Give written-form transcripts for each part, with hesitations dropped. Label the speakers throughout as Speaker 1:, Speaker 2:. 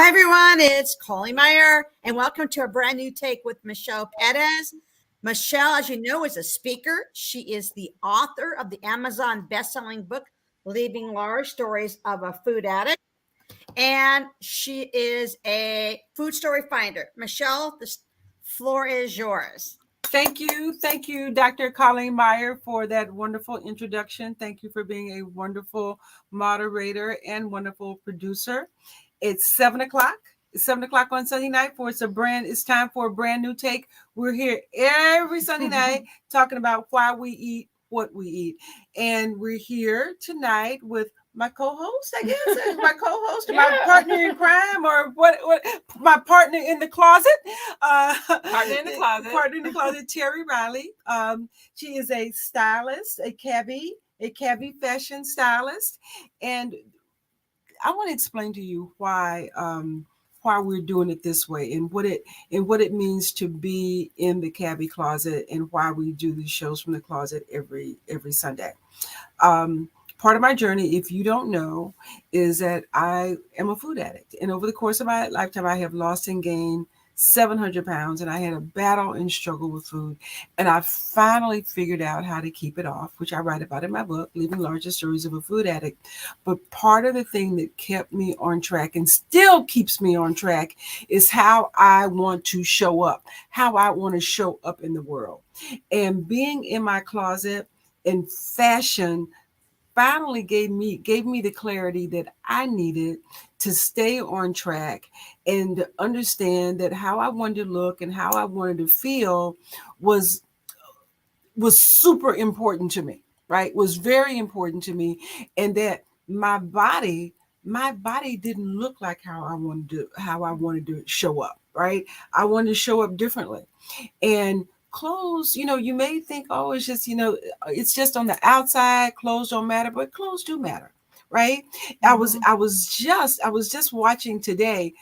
Speaker 1: Hi, everyone. It's Colleen Meyer, and welcome to a brand new take with Michelle Petties. Michelle, as you know, is a speaker. She is the author of the Amazon best-selling book, Leaving Large Stories of a Food Addict, and she is a food story finder. Michelle, the floor is yours.
Speaker 2: Thank you, Dr. Colleen Meyer, for that wonderful introduction. Thank you for being a wonderful moderator and wonderful producer. It's 7:00. It's 7:00 on Sunday night it's time for a brand new take. We're here every Sunday night talking about why we eat what we eat. And we're here tonight with my co-host, I guess, my co-host, my partner in crime, or what my partner in the closet.
Speaker 3: Partner in the closet,
Speaker 2: Teri Riley. She is a stylist, a Caby fashion stylist, and I want to explain to you why we're doing it this way, and what it means to be in the Caby Closet, and why we do these shows from the closet every Sunday. Part of my journey, if you don't know, is that I am a food addict, and over the course of my lifetime, I have lost and gained 700 pounds, and I had a battle and struggle with food, and I finally figured out how to keep it off, which I write about in my book, Leaving Large Stories of a Food Addict. But part of the thing that kept me on track and still keeps me on track is how I want to show up, how I want to show up in the world. And being in my closet in fashion finally gave me the clarity that I needed to stay on track and understand that how I wanted to look and how I wanted to feel was super important to me, right? Was very important to me, and that my body didn't look like how I wanted to show up, right? I wanted to show up differently. And clothes, you may think, oh, it's just, it's just on the outside, clothes don't matter, but clothes do matter, right? Mm-hmm. I was just watching today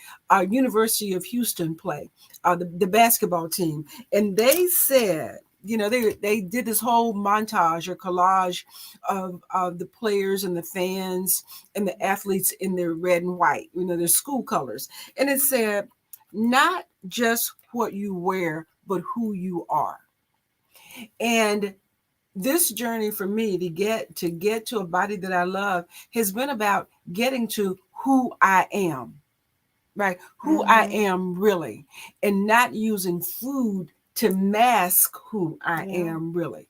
Speaker 2: University of Houston play the basketball team, and they said, they did this whole montage or collage of the players and the fans and the athletes in their red and white, their school colors, and it said, not just what you wear, but who you are. And this journey for me to get to a body that I love has been about getting to who I am, right? Who I am really, and not using food to mask who I am really.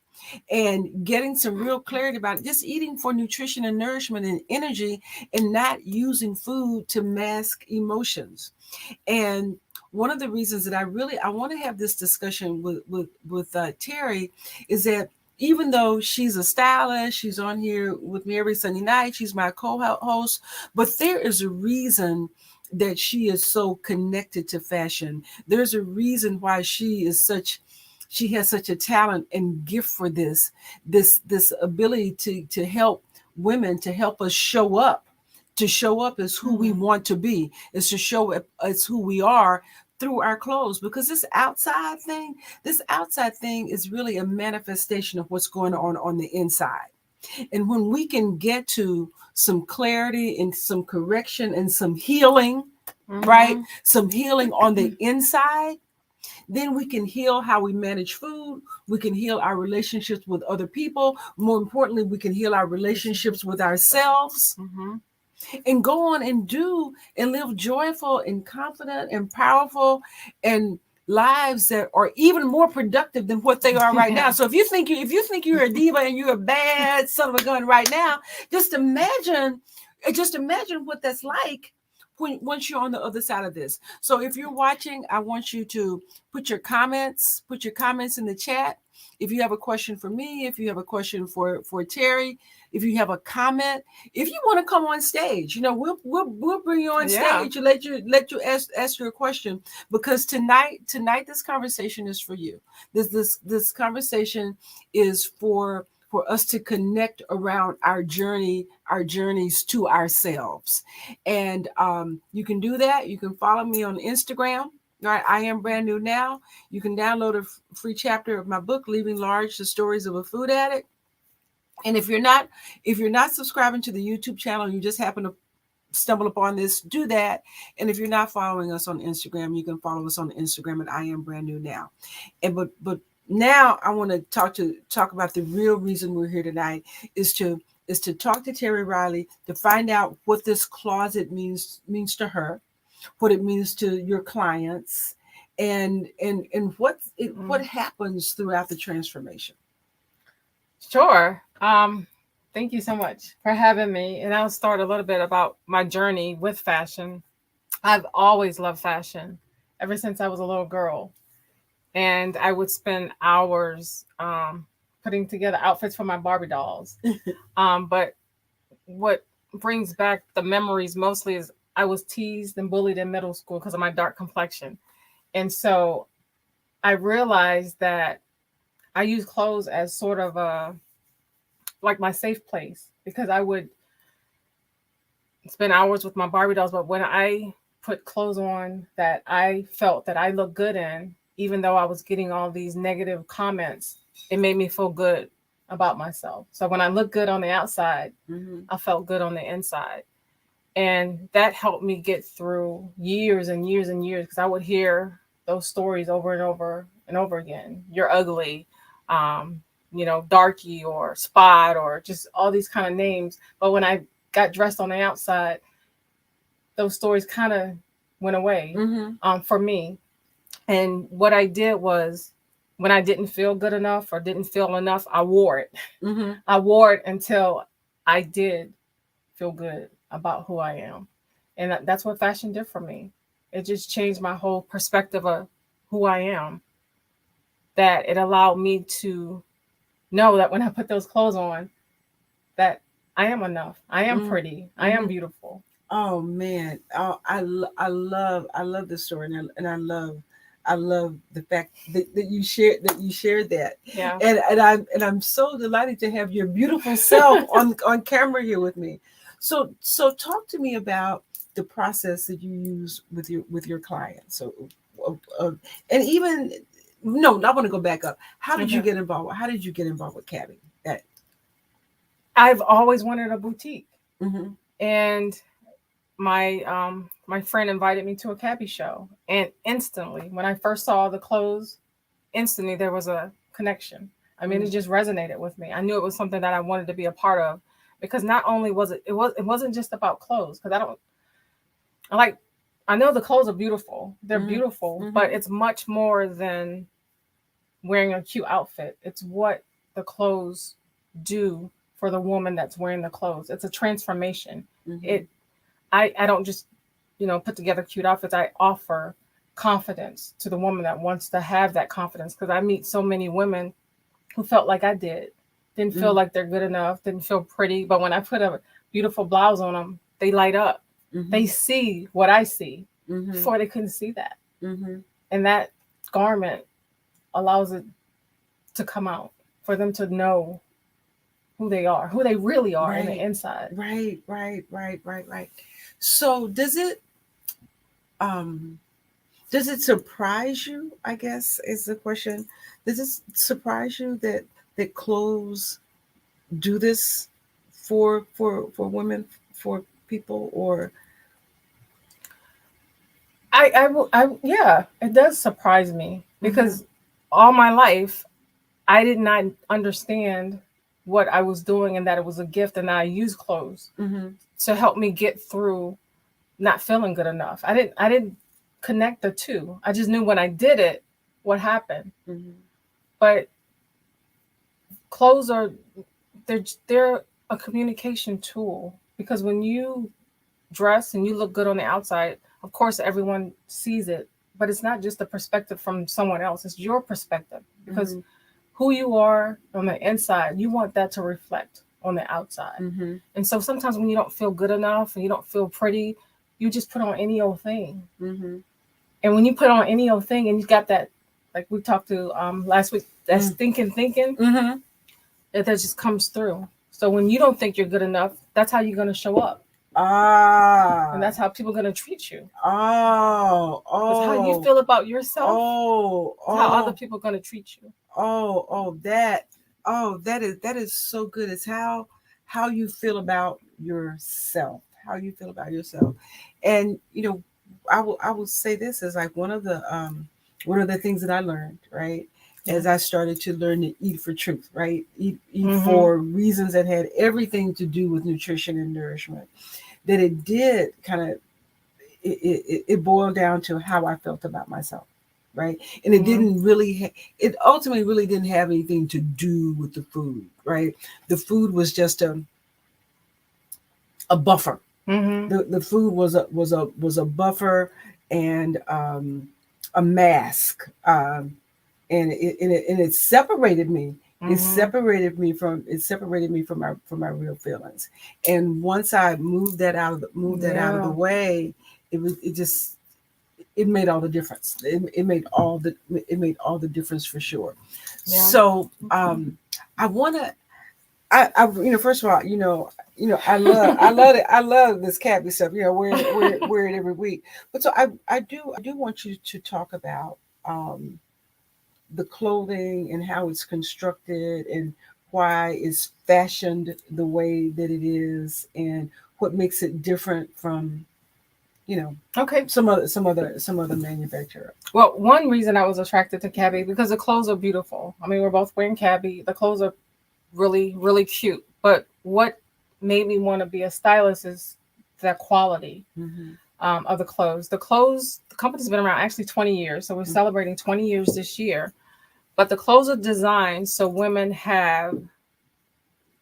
Speaker 2: And getting some real clarity about it, just eating for nutrition and nourishment and energy, and not using food to mask emotions. And one of the reasons that I want to have this discussion with Teri is that even though she's a stylist, she's on here with me every Sunday night, she's my co-host, but there is a reason that she is so connected to fashion. There's a reason why she has such a talent and gift for this ability to help women, to help us show up as who we want to be, is to show up as who we are through our clothes, because this outside thing is really a manifestation of what's going on the inside. And when we can get to some clarity and some correction and some healing, right? Some healing on the inside, then we can heal how we manage food. We can heal our relationships with other people. More importantly, we can heal our relationships with ourselves. And go on and do and live joyful and confident and powerful and lives that are even more productive than what they are right now. So if you think you're a diva and you're a bad son of a gun right now, just imagine what that's like once you're on the other side of this. So if you're watching, I want you to put your comments in the chat. If you have a question for me, if you have a question for Teri, if you have a comment, if you want to come on stage, we'll bring you on stage and let you ask your question, because tonight this conversation is for you. This conversation is for us to connect around our journeys to ourselves. And you can do that. You can follow me on Instagram. Right, I am brand new now. You can download a free chapter of my book, Leaving Large: The Stories of a Food Addict. And if you're not subscribing to the YouTube channel, you just happen to stumble upon this, do that. And if you're not following us on Instagram, you can follow us on Instagram at I Am Brand New Now. And but now I want to talk about the real reason we're here tonight is to talk to Teri Riley to find out what this closet means to her, what it means to your clients, and what happens throughout the transformation.
Speaker 3: Sure. Thank you so much for having me. And I'll start a little bit about my journey with fashion. I've always loved fashion ever since I was a little girl. And I would spend hours putting together outfits for my Barbie dolls. But what brings back the memories mostly is I was teased and bullied in middle school because of my dark complexion. And so I realized that I use clothes as sort of like my safe place, because I would spend hours with my Barbie dolls. But when I put clothes on that I felt that I looked good in, even though I was getting all these negative comments, it made me feel good about myself. So when I looked good on the outside, I felt good on the inside. And that helped me get through years and years and years, because I would hear those stories over and over and over again. You're ugly, darky or spot, or just all these kind of names. But when I got dressed on the outside, those stories kind of went away for me. And what I did was, when I didn't feel good enough or didn't feel enough, I wore it. I wore it until I did feel good about who I am. And that's what fashion did for me. It just changed my whole perspective of who I am. That it allowed me to know that when I put those clothes on, that I am enough. I am pretty. I am beautiful.
Speaker 2: Oh man. Oh, I love this story, and I love the fact that you shared that.
Speaker 3: Yeah.
Speaker 2: And I'm so delighted to have your beautiful self on camera here with me. So talk to me about the process that you use with your clients. So and even no, I want to go back up. How did you get involved? How did you get involved with Caby?
Speaker 3: I've always wanted a boutique, and my friend invited me to a Caby show, and instantly, when I first saw the clothes, instantly there was a connection. I mean, it just resonated with me. I knew it was something that I wanted to be a part of, because not only was it wasn't just about clothes, because I know the clothes are beautiful. They're beautiful, but it's much more than wearing a cute outfit. It's what the clothes do for the woman that's wearing the clothes. It's a transformation. I don't just, put together cute outfits. I offer confidence to the woman that wants to have that confidence, because I meet so many women who felt like I didn't feel like they're good enough, didn't feel pretty. But when I put a beautiful blouse on them, they light up. They see what I see. Before they couldn't see that. And that garment allows it to come out, for them to know who they are, who they really are in the inside.
Speaker 2: Right. So does it surprise you, I guess, is the question. Does it surprise you that clothes do this for women, for people? Or
Speaker 3: yeah, it does surprise me, because all my life I did not understand what I was doing, and that it was a gift, and that I use clothes to help me get through not feeling good enough. I didn't connect the two. I just knew when I did it, what happened. But clothes they're a communication tool, because when you dress and you look good on the outside, of course everyone sees it, but it's not just the perspective from someone else, it's your perspective, because who you are on the inside, you want that to reflect on the outside. And so sometimes when you don't feel good enough and you don't feel pretty, you just put on any old thing. And when you put on any old thing, and you got that, like we talked to last week, that stinking thinking, that just comes through. So when you don't think you're good enough, that's how you're going to show up. And that's how people are going to treat you. That's how you feel about yourself. That's how other people are going to treat you.
Speaker 2: That is so good. It's how you feel about yourself. how you feel about yourself. And I will say this is like one of the things that I learned, right? As I started to learn to eat for truth, right? Eat for reasons that had everything to do with nutrition and nourishment. That it did kind of it boiled down to how I felt about myself, right? And it didn't really it ultimately really didn't have anything to do with the food, right? The food was just a buffer. The food was a buffer and a mask, and it separated me. It separated me from my real feelings. And once I moved that out of the way, it made all the difference. It made all the difference for sure. Yeah. So I want to. I first of all, I love this Caby stuff. Wear it every week. But so I do want you to talk about the clothing and how it's constructed and why it's fashioned the way that it is and what makes it different from some other manufacturer.
Speaker 3: Well, one reason I was attracted to Caby because the clothes are beautiful. I mean, we're both wearing Caby. The clothes are really, really cute. But what made me want to be a stylist is the quality of the clothes. The company's been around actually 20 years. So we're celebrating 20 years this year. But the clothes are designed so women have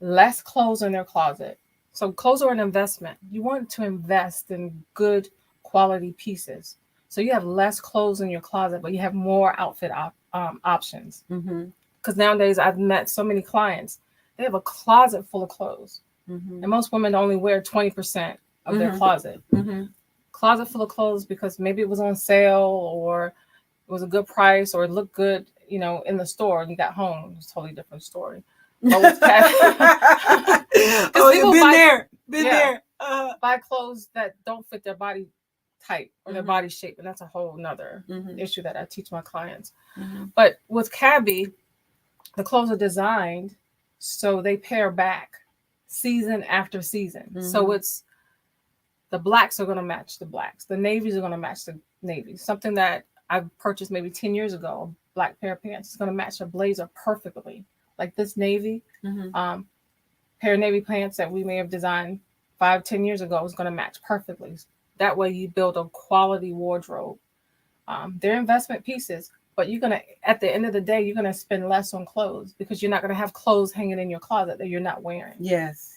Speaker 3: less clothes in their closet. So clothes are an investment. You want to invest in good quality pieces. So you have less clothes in your closet, but you have more outfit options. Because nowadays I've met so many clients, they have a closet full of clothes. And most women only wear 20% of their closet. Closet full of clothes because maybe it was on sale or it was a good price or it looked good, in the store and you got home. It's a totally different story. But with
Speaker 2: you've been there.
Speaker 3: Buy clothes that don't fit their body type or their body shape. And that's a whole nother issue that I teach my clients. But with Caby, the clothes are designed so they pair back season after season. So it's the blacks are going to match the blacks. The navies are going to match the navies. Something that I purchased maybe 10 years ago, a black pair of pants, is going to match a blazer perfectly. Like this navy, pair of navy pants that we may have designed 5-10 years ago is going to match perfectly. That way you build a quality wardrobe. They're investment pieces, but you're going to, at the end of the day, you're going to spend less on clothes because you're not going to have clothes hanging in your closet that you're not wearing.
Speaker 2: Yes.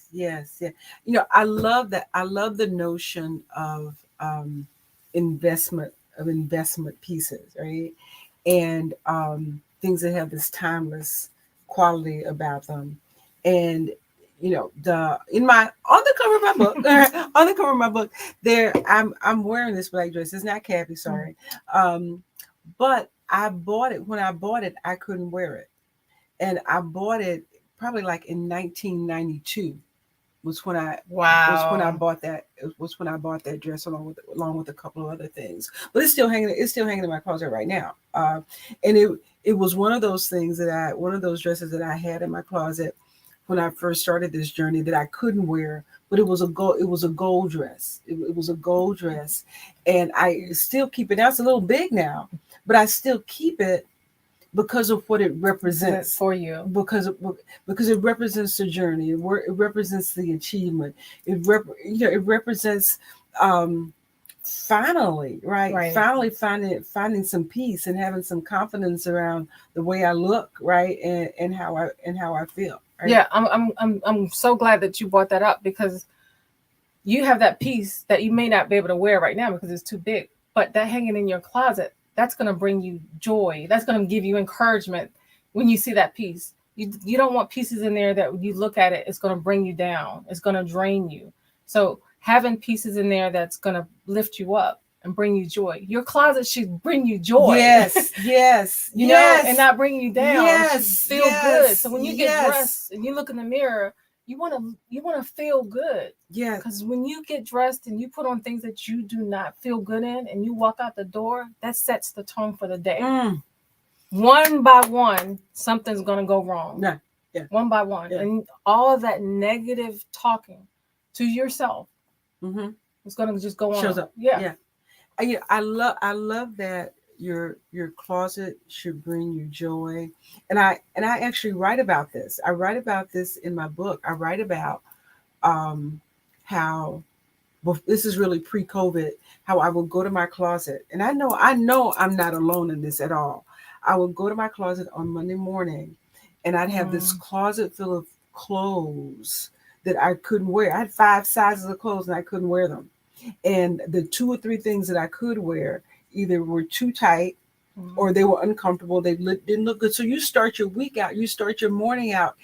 Speaker 2: I love that. I love the notion of investment pieces, right? And things that have this timeless quality about them. And on the cover of my book there I'm wearing this black dress. It's not Caby, sorry. But I bought it. When I bought it, I couldn't wear it. And I bought it probably like in 1992 was when I bought that dress along with a couple of other things. But it's still hanging in my closet right now. And it was one of those dresses that I had in my closet when I first started this journey that I couldn't wear, but it was a gold dress. It was a gold dress, and I still keep it. Now it's a little big now, but I still keep it because of what it represents
Speaker 3: for you.
Speaker 2: Because it represents the journey. It represents the achievement. It represents finally finding some peace and having some confidence around the way I look, right, and how I feel. Right?
Speaker 3: Yeah, I'm so glad that you brought that up because you have that piece that you may not be able to wear right now because it's too big, but that hanging in your closet, that's going to bring you joy. That's going to give you encouragement when you see that piece. You don't want pieces in there that when you look at it, it's going to bring you down. It's going to drain you. So having pieces in there that's going to lift you up and bring you joy. Your closet should bring you joy.
Speaker 2: Yes.
Speaker 3: You know, and not bring you down.
Speaker 2: Yes.
Speaker 3: Feel good. So when you get dressed and you look in the mirror, you want to feel good.
Speaker 2: Yeah.
Speaker 3: Because when you get dressed and you put on things that you do not feel good in and you walk out the door, that sets the tone for the day. One by one, something's going to go wrong.
Speaker 2: Yeah.
Speaker 3: One by one. Yeah. And all of that negative talking to yourself
Speaker 2: Mhm.
Speaker 3: It's going to just go on.
Speaker 2: Shows up.
Speaker 3: Yeah.
Speaker 2: I love that your closet should bring you joy. And I actually write about this. I write about this in my book. I write about how, well, this is really pre-COVID, how I would go to my closet. And I know I'm not alone in this at all. I would go to my closet on Monday morning and I'd have this closet full of clothes that I couldn't wear. I had 5 sizes of clothes and I couldn't wear them. And the 2 or 3 things that I could wear either were too tight or they were uncomfortable. They didn't look good. So you start your week out, you start your morning out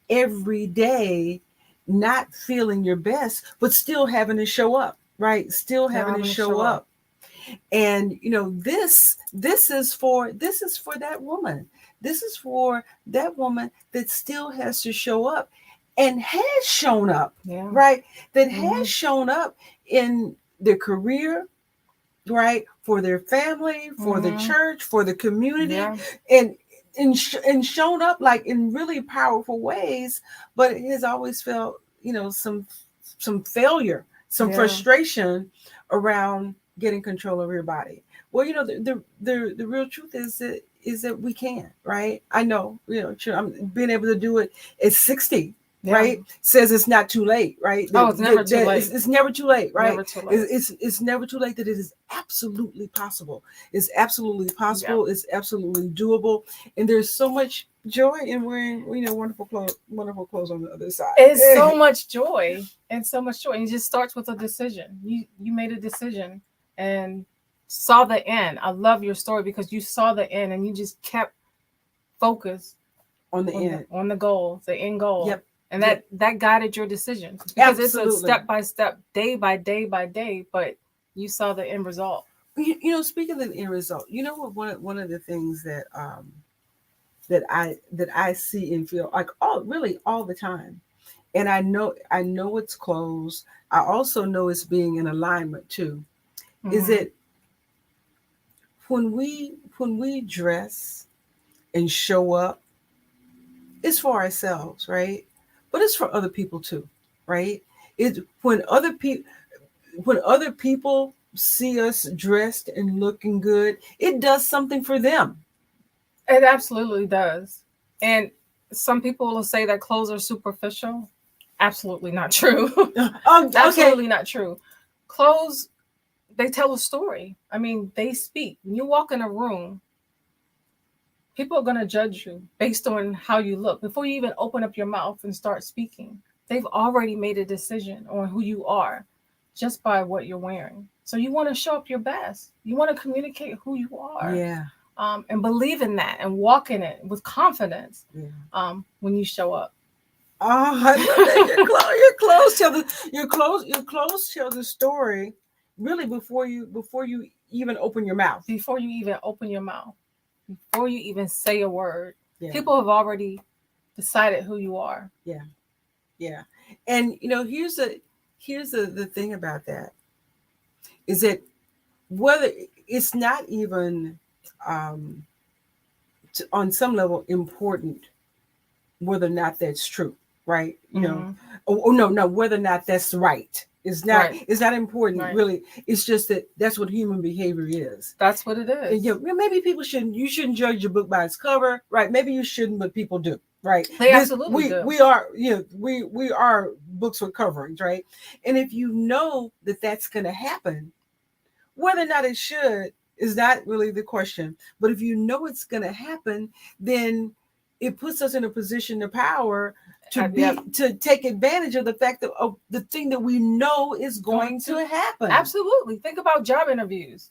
Speaker 2: every day not feeling your best, but still having to show up, right? Still having to show up. And this is for that woman. This is for that woman that still has to show up and has shown up, right? That has shown up in their career, right? For their family, for the church, for the community, and shown up like in really powerful ways, but it has always felt, some failure, some frustration around getting control over your body. Well, the real truth is that we can, right? I know, I'm being able to do it at 60. Right, says it's not too late, right?
Speaker 3: It's never too late.
Speaker 2: It's never too late, right?
Speaker 3: Never too late.
Speaker 2: It's never too late. That it is absolutely possible. It's absolutely possible. It's absolutely doable, and there's so much joy in wearing, wonderful clothes on the other side.
Speaker 3: It's so much joy, and so much joy. And it just starts with a decision. You made a decision and saw the end. I love your story because you saw the end and you just kept focused
Speaker 2: on the end,
Speaker 3: on the goal, the end goal.
Speaker 2: Yep.
Speaker 3: And that guided your decisions because it's a step by step, day by day by day, but you saw the end result.
Speaker 2: Speaking of the end result, one of the things that I see and feel like all the time, and I know it's clothes. I also know it's being in alignment too. Is it when we dress and show up, it's for ourselves, right? But it's for other people too, right? It's when other people see us dressed and looking good, it does something for them.
Speaker 3: It absolutely does. And some people will say that clothes are superficial. Absolutely not true. Absolutely not true. Clothes, they tell a story. I mean, they speak. When you walk in a room, people are going to judge you based on how you look. Before you even open up your mouth and start speaking, they've already made a decision on who you are just by what you're wearing. So you want to show up your best. You want to communicate who you are.
Speaker 2: Yeah.
Speaker 3: And believe in that and walk in it with confidence when you show up.
Speaker 2: Oh, I love that. Your clothes tell the story really before you even open your mouth.
Speaker 3: Before you even open your mouth. Before you even say a word,
Speaker 2: people
Speaker 3: have already decided who you are.
Speaker 2: Yeah. And here's the thing about that is that whether it's not even on some level important whether or not that's true, right? No, whether or not that's right. It's not important, really. It's just that's what human behavior is.
Speaker 3: That's what it is.
Speaker 2: And, maybe you shouldn't judge your book by its cover, right? Maybe you shouldn't, but people do, right?
Speaker 3: They absolutely do.
Speaker 2: We are books with coverings, right? And if you know that that's going to happen, whether or not it should is not really the question. But if you know it's going to happen, then it puts us in a position of power to take advantage of the fact of the thing that we know is going to happen.
Speaker 3: Absolutely. Think about job interviews.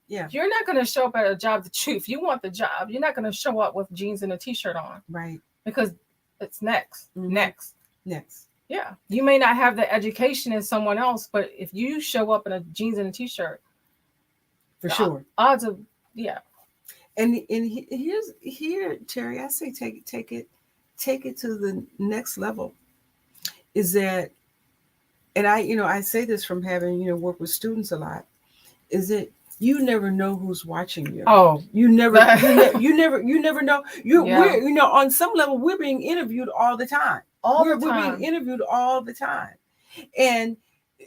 Speaker 2: Yeah.
Speaker 3: You're not going to show up at a job if you want the job, you're not going to show up with jeans and a t-shirt on.
Speaker 2: Right.
Speaker 3: Because it's next.
Speaker 2: Next.
Speaker 3: Yeah. You may not have the education as someone else, but if you show up in a jeans and a t-shirt,
Speaker 2: for sure.
Speaker 3: Odds of
Speaker 2: And here, Teri, I say take it to the next level. Is that, and I say this from having worked with students a lot, is that you never know who's watching you.
Speaker 3: Oh,
Speaker 2: you never know. We're on some level we're being interviewed all the time. We're being interviewed all the time, and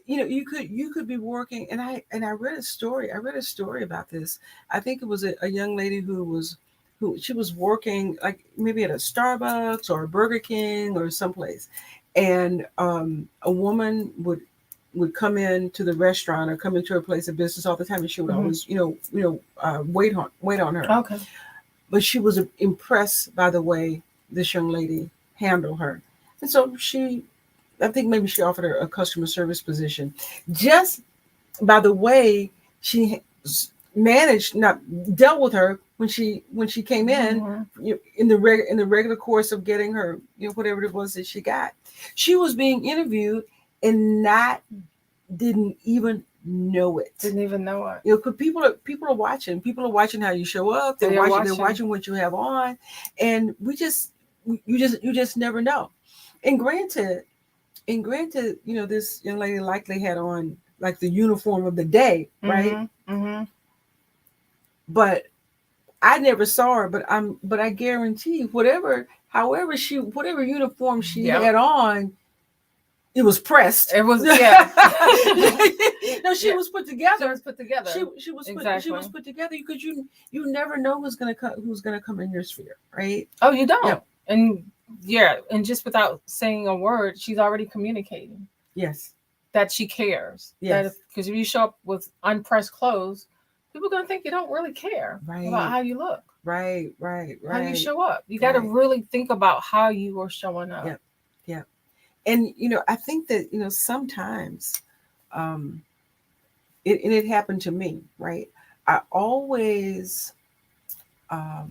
Speaker 2: you could be working, and I read a story. I read a story about this. I think it was a young lady who she was working like maybe at a Starbucks or a Burger King or someplace, and a woman would come into the restaurant or come into her place of business all the time, and she would always wait on her.
Speaker 3: Okay.
Speaker 2: But she was impressed by the way this young lady handled her, and so I think maybe she offered her a customer service position just by the way she not dealt with her when she came in in the regular course of getting her whatever it was that she got. She was being interviewed and didn't even know it.
Speaker 3: Didn't even know it.
Speaker 2: Because people are watching. People are watching how you show up. They're watching what you have on, and you just never know. And granted, this young lady likely had on like the uniform of the day, right?
Speaker 3: Mm-hmm.
Speaker 2: But I never saw her. But I guarantee whatever uniform she had on, it was pressed.
Speaker 3: It was
Speaker 2: No, she was put together.
Speaker 3: She was put together.
Speaker 2: She was put together because you never know who's gonna come in your sphere, right?
Speaker 3: Oh, you don't.
Speaker 2: Yeah.
Speaker 3: And just without saying a word, she's already communicating.
Speaker 2: Yes.
Speaker 3: That she cares.
Speaker 2: Yes.
Speaker 3: Because if you show up with unpressed clothes, people are gonna think you don't really care about how you look.
Speaker 2: Right.
Speaker 3: How you show up. You got to really think about how you are showing up.
Speaker 2: Yep. And I think that sometimes, it happened to me, right? I always, I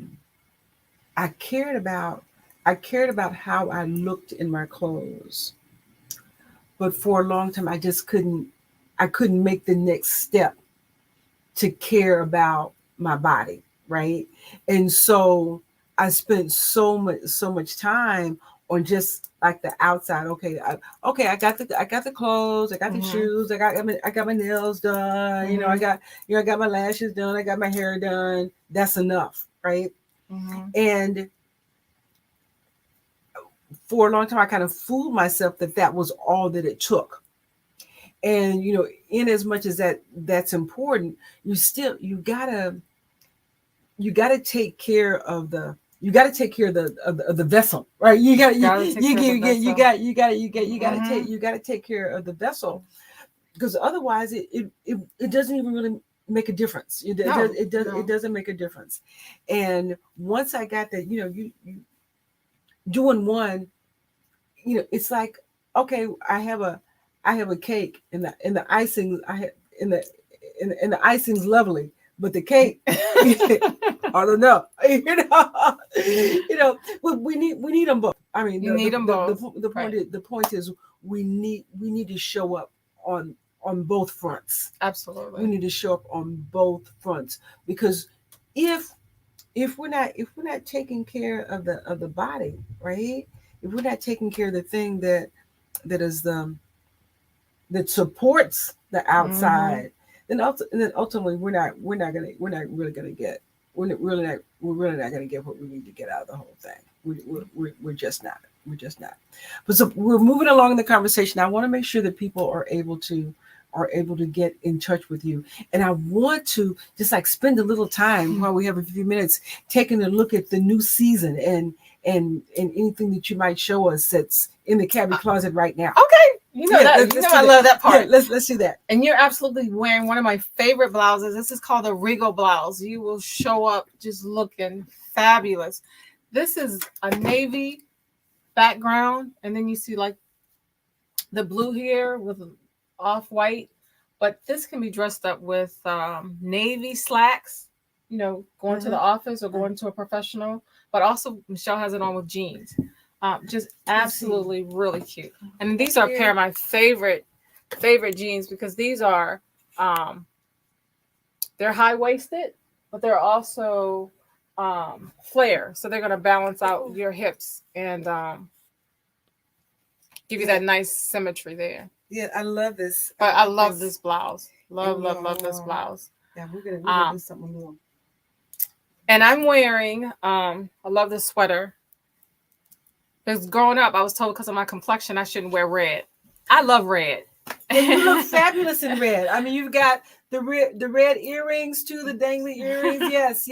Speaker 2: cared about how I looked in my clothes, but for a long time I just couldn't make the next step to care about my body, right? And so I spent so much time on just like the outside. I got the clothes, I got the shoes, I got my nails done, I got my lashes done, I got my hair done. That's enough, right? And for a long time I kind of fooled myself that was all that it took. And in as much as that's important, you gotta take care of the vessel, right? You gotta take care of the vessel, because otherwise it doesn't even really make a difference. It doesn't make a difference. And once I got that, you doing one, it's like, okay, I have a cake and the icing the icing's lovely, but the cake, I don't know. We need them both. I mean,
Speaker 3: you need them both.
Speaker 2: The point is we need to show up on both fronts.
Speaker 3: Absolutely.
Speaker 2: We need to show up on both fronts, because if we're not taking care of the body, right? If we're not taking care of the thing that supports the outside, then ultimately we're not really gonna get what we need to get out of the whole thing. We're just not. But so we're moving along in the conversation. I want to make sure that people are able to get in touch with you, and I want to just like spend a little time while we have a few minutes taking a look at the new season and anything that you might show us that's in the Caby Closet right now.
Speaker 3: Okay. I love that part.
Speaker 2: Yeah, let's do that.
Speaker 3: And you're absolutely wearing one of my favorite blouses. This is called the Regal Blouse. You will show up just looking fabulous. This is a navy background, and then you see like the blue here with off-white. But this can be dressed up with navy slacks, going to the office or going to a professional. But also Michelle has it on with jeans. Just absolutely really cute. And these are a pair of my favorite jeans, because these are they're high-waisted, but they're also flare. So they're going to balance out your hips and give you that nice symmetry there.
Speaker 2: Yeah, I love this.
Speaker 3: But I love this blouse. Love this blouse.
Speaker 2: Yeah, we're gonna do something more.
Speaker 3: And I'm wearing, I love this sweater. Because growing up, I was told because of my complexion, I shouldn't wear red. I love red.
Speaker 2: And you look fabulous in red. I mean, you've got the red earrings too, the dangly earrings. Yes.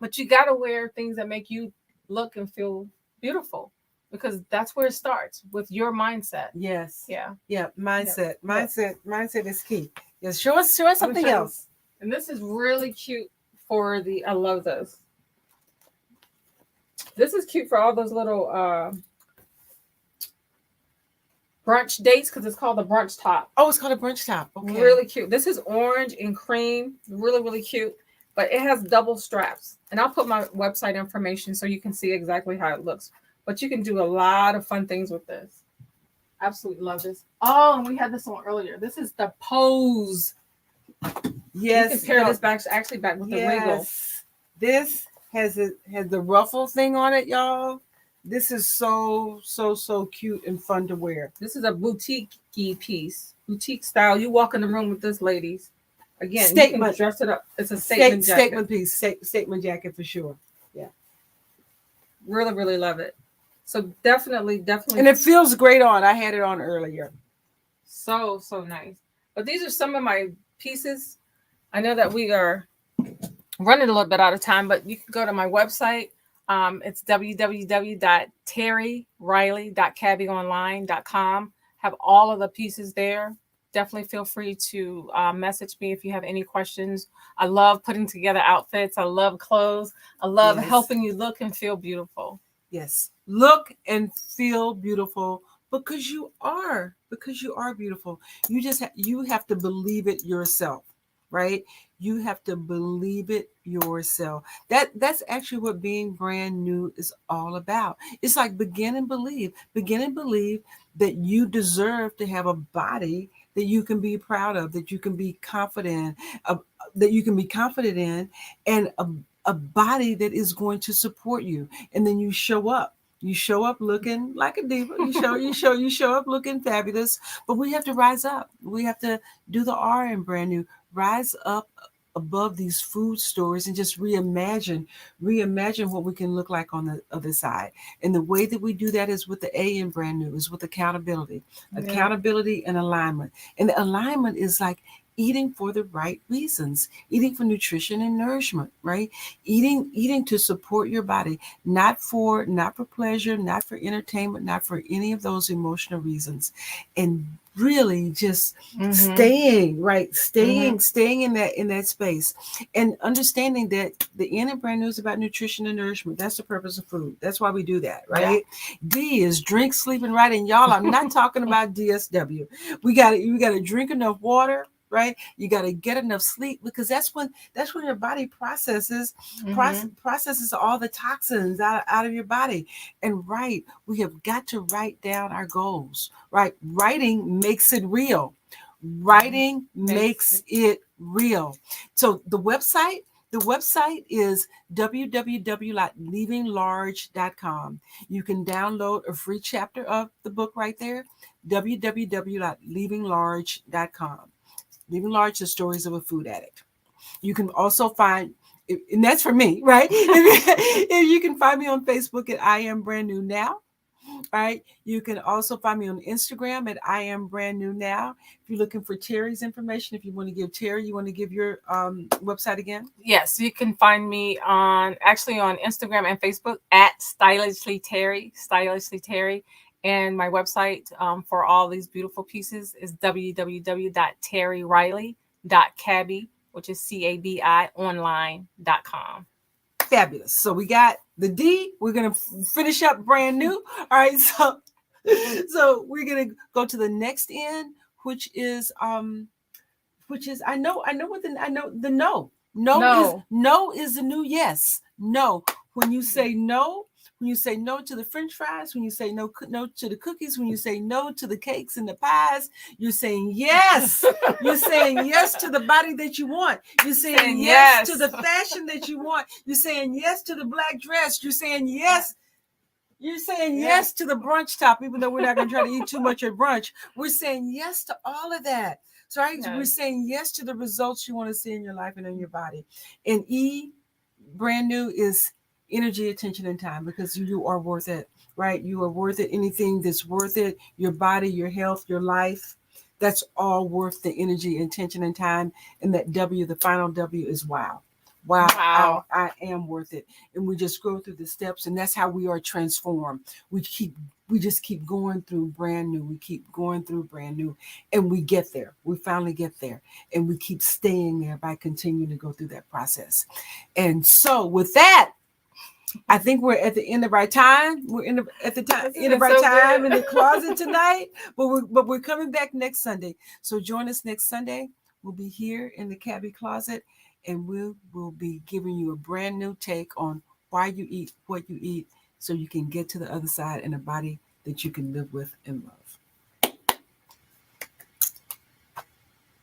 Speaker 3: But you got to wear things that make you look and feel beautiful, because that's where it starts, with your mindset.
Speaker 2: Yes.
Speaker 3: Yeah.
Speaker 2: Yeah. Mindset is key. Yes. Show us something else.
Speaker 3: And this is really cute for I love this. This is cute for all those little brunch dates, because it's called the brunch top.
Speaker 2: Oh, it's called a brunch top. Okay.
Speaker 3: Really cute. This is orange and cream. Really, really cute. But it has double straps. And I'll put my website information so you can see exactly how it looks. But you can do a lot of fun things with this. Absolutely love this. Oh, and we had this one earlier. This is the Pose.
Speaker 2: Yes.
Speaker 3: You can pair this back with the Regal.
Speaker 2: This has the ruffle thing on it, y'all. This is so cute and fun to wear.
Speaker 3: This is a boutique-y piece. Boutique style. You walk in the room with this, ladies. Again,
Speaker 2: Statement.
Speaker 3: You can dress it up. It's a statement jacket.
Speaker 2: Statement piece. Statement jacket for sure. Yeah.
Speaker 3: Really, really love it. So definitely.
Speaker 2: And it feels great on. I had it on earlier.
Speaker 3: So nice. But these are some of my pieces. I know that we are running a little bit out of time, but you can go to my website. It's www.teririley.cabyonline.com. Have all of the pieces there. Definitely feel free to message me if you have any questions. I love putting together outfits. I love clothes. I love helping you look and feel beautiful.
Speaker 2: Yes. Look and feel beautiful because you are beautiful. You have to believe it yourself, right? You have to believe it yourself. That's actually what being brand new is all about. It's like begin and believe that you deserve to have a body that you can be proud of, that you can be confident in, and a body that is going to support you. And then you show up looking like a diva. You show up looking fabulous. But we have to rise up. We have to do the R in brand new. Rise up above these food stores and just reimagine what we can look like on the other side. And the way that we do that is with the A in brand new, is with accountability and alignment. And the alignment is like eating for the right reasons, eating for nutrition and nourishment, right? Eating to support your body, not for pleasure, not for entertainment, not for any of those emotional reasons. And really just staying in that space, and understanding that the N in brand new is about nutrition and nourishment. That's the purpose of food. That's why we do that, right? Yeah. D is drink, sleep, and write. And y'all, I'm not talking about DSW. You got to drink enough water, right? You got to get enough sleep, because that's when your body processes all the toxins out of your body. And we have got to write down our goals, right? Writing makes it real. Writing makes it real. So the website is www.livinglarge.com. You can download a free chapter of the book right there, www.livinglarge.com. Living Large, the stories of a food addict. You can also find, and that's for me, right? If you can find me on Facebook at I Am Brand New Now, right? You can also find me on Instagram at I Am Brand New Now. If you're looking for Teri's information, if you want to give your website again?
Speaker 3: Yes, you can find me on Instagram and Facebook at Stylishly Teri. And my website for all these beautiful pieces is www.teririley.caby, which is CABI online.com.
Speaker 2: Fabulous. So we got the D. We're going to finish up brand new. All right. So we're going to go to the next N, which is I know the no. No is the new yes. No. When you say no to the French fries, when you say no to the cookies, when you say no to the cakes and the pies, you're saying yes. You're saying yes to the body that you want. You're saying yes to the fashion that you want. You're saying yes to the black dress. You're saying yes. You're saying yes to the brunch top, even though we're not going to try to eat too much at brunch. We're saying yes to all of that. So we're saying yes to the results you want to see in your life and in your body. And E, brand new, is energy, attention, and time, because you are worth it, right? You are worth it. Anything that's worth it, your body, your health, your life, that's all worth the energy, attention, and time. And that W, the final W, is wow. Wow,
Speaker 3: Wow.
Speaker 2: I am worth it. And we just go through the steps, and that's how we are transformed. We just keep going through brand new. We keep going through brand new, and we get there. We finally get there, and we keep staying there by continuing to go through that process. And so, with that, I think we're at the end of our time. We're at the time
Speaker 3: This has
Speaker 2: end of
Speaker 3: been
Speaker 2: our
Speaker 3: so
Speaker 2: time
Speaker 3: good.
Speaker 2: in the closet tonight. But we're coming back next Sunday. So join us next Sunday. We'll be here in the Caby Closet, and we will be giving you a brand new take on why you eat what you eat, so you can get to the other side in a body that you can live with and love.